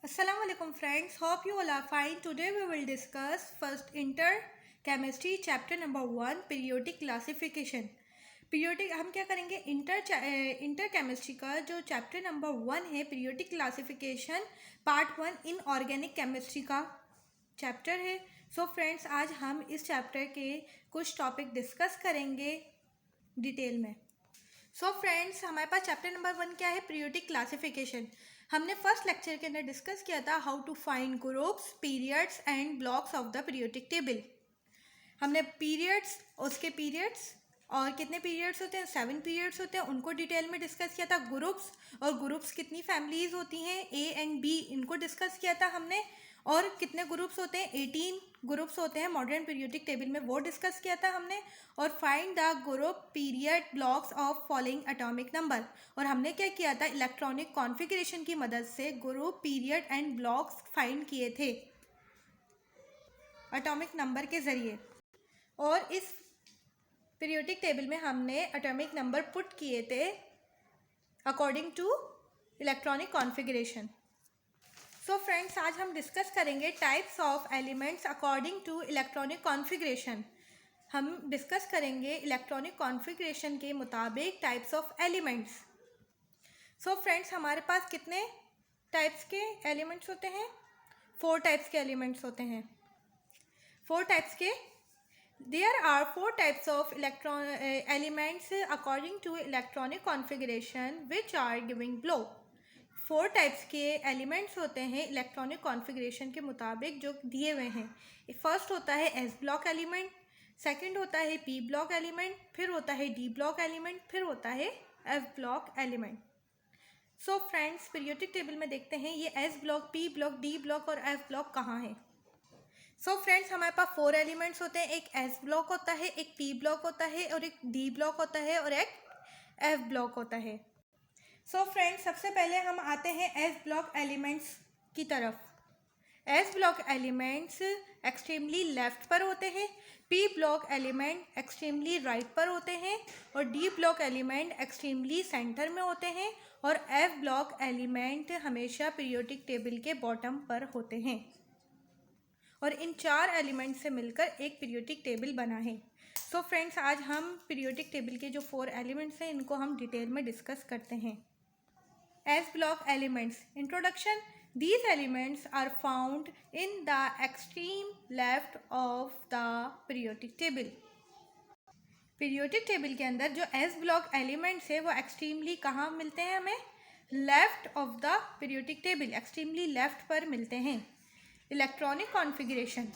Assalamu alaikum friends, hope you all are fine. Today we will discuss first inter chemistry chapter number 1 periodic classification. Periodic हम क्या करेंगे inter chemistry का जो chapter number 1 है periodic classification part 1 in organic chemistry का chapter है. सो friends, आज हम इस चैप्टर के कुछ टॉपिक डिस्कस करेंगे डिटेल में. सो फ्रेंड्स, हमारे पास चैप्टर नंबर 1 क्या है? Periodic classification. हमने फर्स्ट लेक्चर के अंदर डिस्कस किया था how to find groups, periods and blocks of the periodic table. हमने पीरियड्स, उसके पीरियड्स और कितने पीरियड्स होते हैं, 7 पीरियड्स होते हैं, उनको डिटेल में डिस्कस किया था. ग्रुप्स और ग्रुप्स कितनी फैमिलीज होती हैं, ए एंड बी, इनको डिस्कस किया था हमने. और कितने ग्रुप्स होते हैं, 18 ग्रुप्स होते हैं मॉडर्न पीरियोडिक टेबल में, वो डिस्कस किया था हमने. और find the group period blocks of following atomic number. और हमने क्या किया था, इलेक्ट्रॉनिक कॉन्फ़िगरेशन की मदद से group, period and blocks find किए थे एटॉमिक नंबर के ज़रिए. और इस पीरियोडिक टेबल में हमने एटॉमिक नंबर पुट किए थे according to electronic configuration. So friends, आज हम डिस्कस करेंगे types of elements according to electronic configuration. हम डिस्कस करेंगे इलेक्ट्रॉनिक कॉन्फ़िगरेशन के मुताबिक types of elements. So friends, हमारे पास कितने टाइप्स के एलिमेंट्स होते हैं? 4 टाइप्स के एलिमेंट्स होते हैं. 4 टाइप्स के. There are 4 types of elements according to electronic configuration which are given below. 4 types के एलिमेंट्स होते हैं इलेक्ट्रॉनिक कॉन्फ़िगरेशन के मुताबिक जो दिए हुए हैं. फर्स्ट होता है एस ब्लॉक एलिमेंट, सेकंड होता है पी ब्लॉक एलिमेंट, फिर होता है डी ब्लॉक एलिमेंट, फिर होता है F block element. So friends, periodic table में देखते हैं ये S block, P block, D block और एफ ब्लॉक कहाँ है. सो फ्रेंड्स, हमारे पास 4 एलिमेंट्स होते हैं. एक एस ब्लॉक होता है, एक पी ब्लॉक होता है, और एक डी ब्लॉक होता है, और एक एफ ब्लॉक होता है. सो फ्रेंड्स, सबसे पहले हम आते हैं एस ब्लॉक एलिमेंट्स की तरफ. S block elements extremely left पर होते हैं, P block element extremely right पर होते हैं, और D block element extremely centre में होते हैं, और एफ ब्लॉक एलिमेंट हमेशा पीरियोडिक टेबल के बॉटम पर होते हैं. और इन 4 एलिमेंट से मिलकर एक पीरियोडिक टेबल बना है. सो फ्रेंड्स, आज हम पीरियोडिक टेबल के जो 4 एलिमेंट्स हैं इनको हम डिटेल में डिस्कस करते हैं. S block elements. Introduction. These elements are found in the extreme left of the periodic table. Periodic table के अंदर जो एस ब्लॉक एलिमेंट्स है वो एक्सट्रीमली कहाँ मिलते हैं हमें? Left of the periodic table, extremely left पर मिलते हैं. Electronic configuration.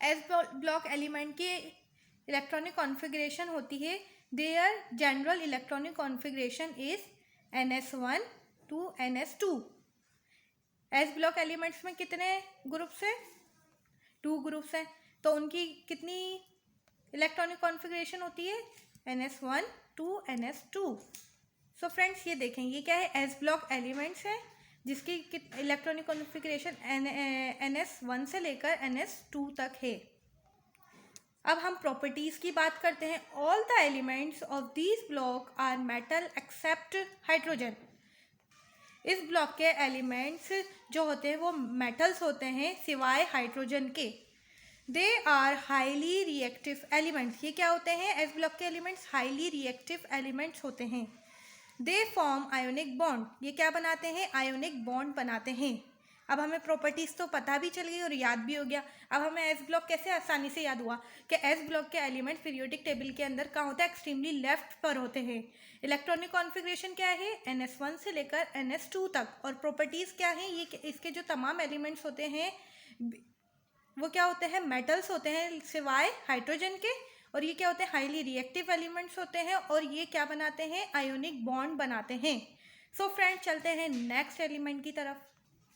S block element की इलेक्ट्रॉनिक कॉन्फ़िगरेशन होती है. Their general electronic configuration is NS1 to NS2. S block elements में कितने ग्रुप्स हैं? 2 ग्रुप्स हैं. तो उनकी कितनी इलेक्ट्रॉनिक कॉन्फ़िगरेशन होती है? NS1 to NS2. So friends, ये देखें, ये क्या है? एस ब्लॉक एलिमेंट्स हैं जिसकी इलेक्ट्रॉनिक कॉन्फ़िगरेशन NS1 से लेकर NS2 तक है. अब हम प्रॉपर्टीज़ की बात करते हैं. All the elements of this block are metal except hydrogen. इस ब्लॉक के एलिमेंट्स जो होते हैं वो मेटल्स होते हैं सिवाय हाइड्रोजन के. They are highly reactive elements. ये क्या होते हैं? एस ब्लॉक के एलिमेंट्स हाईली रिएक्टिव एलिमेंट्स होते हैं. They form ionic bond. ये क्या बनाते हैं? आयोनिक बॉन्ड बनाते हैं. अब हमें प्रॉपर्टीज़ तो पता भी चल गई और याद भी हो गया. अब हमें एस ब्लॉक कैसे आसानी से याद हुआ कि एस ब्लॉक के एलिमेंट्स पीरियोडिक टेबल के अंदर कहाँ होता है? एक्सट्रीमली लेफ्ट पर होते हैं. इलेक्ट्रॉनिक कॉन्फ़िगरेशन क्या है? NS1 से लेकर NS2 तक. और प्रॉपर्टीज़ क्या हैं? ये इसके जो तमाम एलिमेंट्स होते हैं वो क्या होते हैं? मेटल्स होते हैं सिवाय हाइड्रोजन के. और ये क्या होते हैं? हाईली रिएक्टिव एलिमेंट्स होते हैं. और ये क्या बनाते हैं? आयोनिक बॉन्ड बनाते हैं. सो फ्रेंड्स, चलते हैं नेक्स्ट एलिमेंट की तरफ.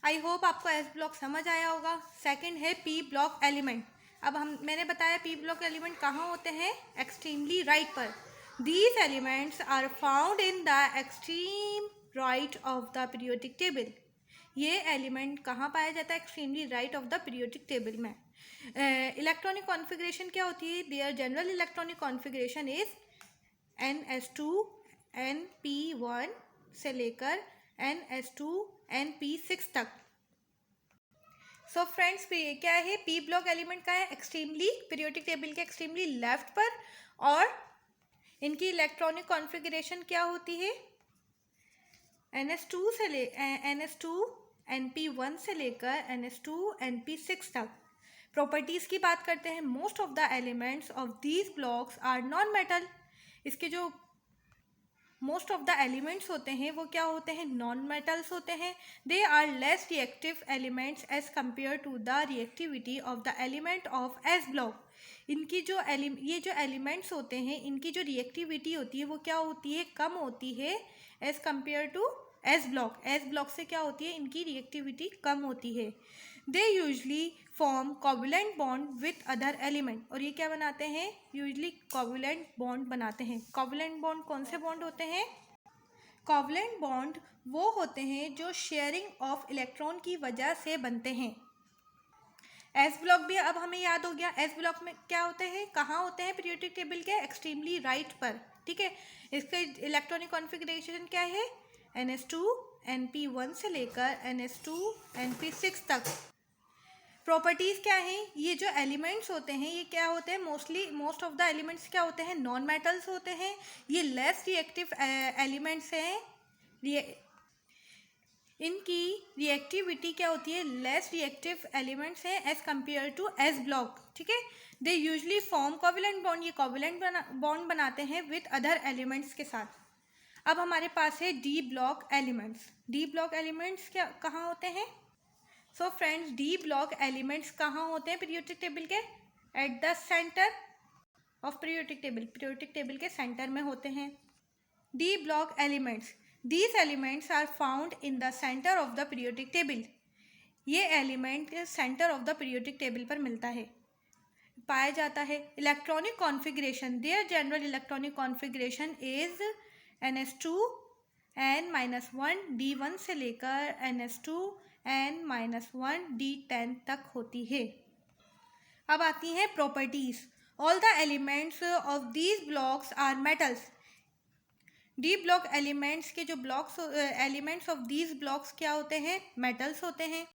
आई होप आपको एस ब्लॉक समझ आया होगा. सेकंड है पी ब्लॉक एलिमेंट. अब मैंने बताया पी ब्लॉक एलिमेंट कहाँ होते हैं? एक्सट्रीमली राइट पर. These elements are found in the extreme right of the periodic table. ये एलिमेंट कहाँ पाया जाता है? Extremely right of the periodic table में. इलेक्ट्रॉनिक कॉन्फ़िगरेशन क्या होती है? Their general electronic configuration is NS2 NP1 से लेकर NS2 NP6 तक. सो फ्रेंड्स क्या है, पी ब्लॉक एलिमेंट का है एक्सट्रीमली पीरियोडिक टेबल के एक्सट्रीमली लेफ्ट पर, और इनकी इलेक्ट्रॉनिक कॉन्फ़िगरेशन क्या होती है, NS2 से NS2 NP1 से लेकर NS2 NP6 तक। प्रॉपर्टीज़ की बात करते हैं, most of the elements of these blocks are non metal. इसके जो मोस्ट ऑफ द एलिमेंट्स होते हैं वो क्या होते हैं, नॉन मेटल्स होते हैं। They are less reactive elements as compared to the reactivity of the element of S block. इनकी जो ये जो एलिमेंट्स होते हैं इनकी जो रिएक्टिविटी होती है वो क्या होती है, कम होती है as compared to S block. S block से क्या होती है, इनकी रिएक्टिविटी कम होती है। They usually form covalent bond with other element, और ये क्या बनाते हैं, यूजली कोवलेंट बॉन्ड बनाते हैं। कोवलेंट बॉन्ड कौन से बॉन्ड होते हैं, कोवलेंट बॉन्ड वो होते हैं जो शेयरिंग ऑफ इलेक्ट्रॉन की वजह से बनते हैं। एस ब्लॉक भी अब हमें याद हो गया, एस ब्लॉक में क्या होते हैं, कहाँ होते हैं, पीरियोडिक टेबल के एक्सट्रीमली राइट पर, ठीक है। इसका इलेक्ट्रॉनिक कॉन्फ़िगरेशन क्या है, NS2 NP1 से लेकर NS2 NP6 तक। प्रॉपर्टीज़ क्या हैं, ये जो एलिमेंट्स होते हैं ये क्या होते हैं, मोस्ट ऑफ द एलिमेंट्स क्या होते हैं, नॉन मेटल्स होते हैं। ये लेस रिएक्टिव एलिमेंट्स हैं, इनकी रिएक्टिविटी क्या होती है, लेस रिएक्टिव एलिमेंट्स हैं as compared to S block, ठीक है। They usually form covalent bond, ये कोवलेंट बॉन्ड बनाते हैं विद अदर एलिमेंट्स के साथ। अब हमारे पास है D block elements. D block elements क्या कहाँ होते हैं, so friends D block elements कहाँ होते हैं पीरियोडिक टेबल के, at the centre of periodic table, periodic table के सेंटर में होते हैं D block elements. These elements are found in the centre of the periodic table. ये element centre of the periodic table पर मिलता है, पाया जाता है। Electronic configuration, their general electronic configuration is NS2 N-1 D1 से लेकर NS2 N-1 D10 तक होती है। अब आती हैं properties. All the elements of these blocks are metals. D block elements के जो एलिमेंट्स ऑफ दीज ब्लॉक्स क्या होते हैं, मेटल्स होते हैं।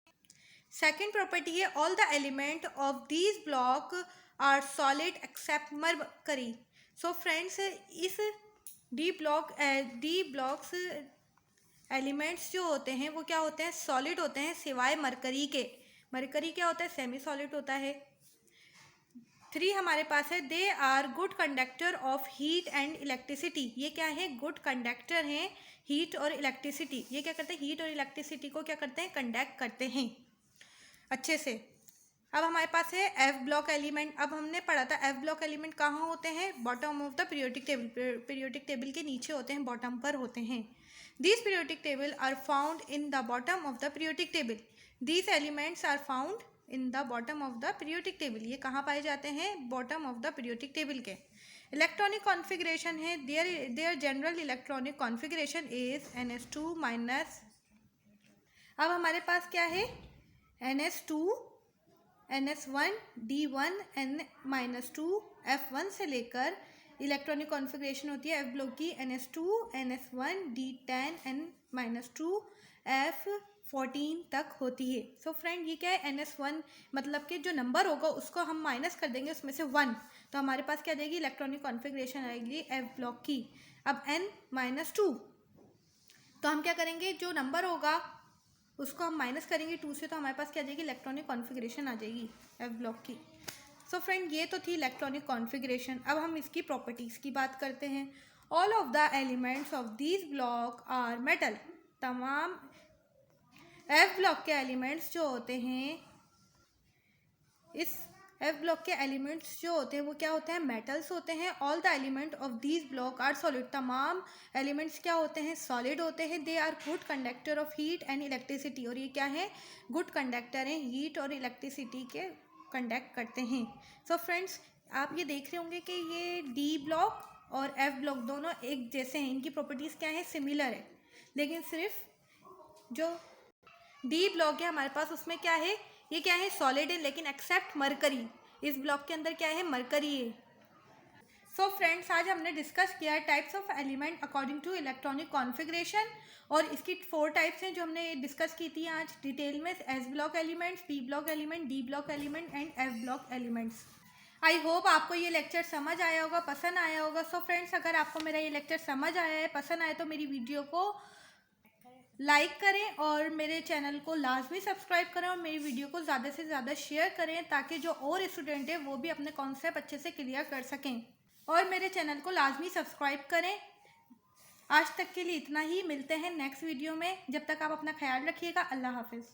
सेकेंड प्रॉपर्टी है, all the element of these block are solid except mercury. So friends इस D blocks elements जो होते हैं वो क्या होते हैं, सॉलिड होते हैं सिवाय मरकरी के। मरकरी क्या होता है, सेमी सॉलिड होता है। 3 हमारे पास है, they are good conductor of heat and electricity. ये क्या है, गुड कंडक्टर हैं हीट और इलेक्ट्रिसिटी। ये क्या करते हैं, हीट और इलेक्ट्रिसिटी को क्या करते हैं, कंडक्ट करते हैं अच्छे से। अब हमारे पास है एफ ब्लॉक एलिमेंट। अब हमने पढ़ा था एफ ब्लॉक एलिमेंट कहाँ होते हैं, bottom of the periodic table, periodic table के नीचे होते हैं, बॉटम पर होते हैं। These periodic table are found in the bottom of the periodic table. These elements are found in the bottom of the periodic table. ये कहाँ पाए जाते हैं, bottom of the periodic table के। इलेक्ट्रॉनिक कॉन्फ़िगरेशन है, their general electronic configuration is NS2 minus. अब हमारे पास क्या है, NS2 NS1 D1 N-2 F1 से लेकर इलेक्ट्रॉनिक कॉन्फ़िगरेशन होती है एफ ब्लॉक की NS2 NS1 D10 N-2 F14 तक होती है। सो फ्रेंड ये क्या है, NS1 मतलब कि जो नंबर होगा उसको हम माइनस कर देंगे उसमें से 1, तो हमारे पास क्या जाएगी, इलेक्ट्रॉनिक कॉन्फ़िगरेशन आएगी एफ ब्लॉक की। अब N-2 तो हम क्या करेंगे, जो नंबर होगा उसको हम माइनस करेंगे 2 से, तो हमारे पास क्या आ जाएगी, इलेक्ट्रॉनिक कॉन्फ़िगरेशन आ जाएगी एफ ब्लॉक की। सो फ्रेंड ये तो थी इलेक्ट्रॉनिक कॉन्फ़िगरेशन। अब हम इसकी प्रॉपर्टीज़ की बात करते हैं। All of the elements of these block are metal. तमाम एफ ब्लॉक के एलिमेंट्स जो होते हैं, इस एफ ब्लॉक के एलिमेंट्स जो होते हैं वो क्या होते हैं, मेटल्स होते हैं। All the element of these block are solid. तमाम एलिमेंट्स क्या होते हैं, सॉलिड होते हैं। They are good conductor of heat and electricity. और ये क्या है, गुड कंडक्टर हैं, हीट और इलेक्ट्रिसिटी के कंडक्ट करते हैं। सो फ्रेंड्स आप ये देख रहे होंगे कि ये डी ब्लॉक और एफ ब्लॉक दोनों एक जैसे हैं, इनकी प्रॉपर्टीज़ क्या है, सिमिलर है। लेकिन सिर्फ जो डी ब्लॉक है हमारे पास उसमें क्या है, ये क्या है, सॉलिड है, लेकिन एक्सेप्ट मरकरी। इस ब्लॉक के अंदर क्या है, मरकरी है। सो फ्रेंड्स, आज हमने डिस्कस किया है types of element according to electronic configuration, और इसकी 4 टाइप्स हैं जो हमने डिस्कस की थी आज डिटेल में। S block elements, P block element, D block element and F block elements. I hope आपको ये लेक्चर समझ आया होगा, पसंद आया होगा। सो फ्रेंड्स, अगर आपको मेरा ये लेक्चर समझ आया है, पसंद आया, तो मेरी वीडियो को लाइक करें और मेरे चैनल को लाजमी सब्सक्राइब करें और मेरी वीडियो को ज़्यादा से ज़्यादा शेयर करें, ताकि जो और स्टूडेंट है वो भी अपने कॉन्सेप्ट अच्छे से क्लियर कर सकें। और मेरे चैनल को लाजमी सब्सक्राइब करें। आज तक के लिए इतना ही, मिलते हैं नेक्स्ट वीडियो में। जब तक आप अपना ख्याल रखिएगा। अल्लाह हाफिज़।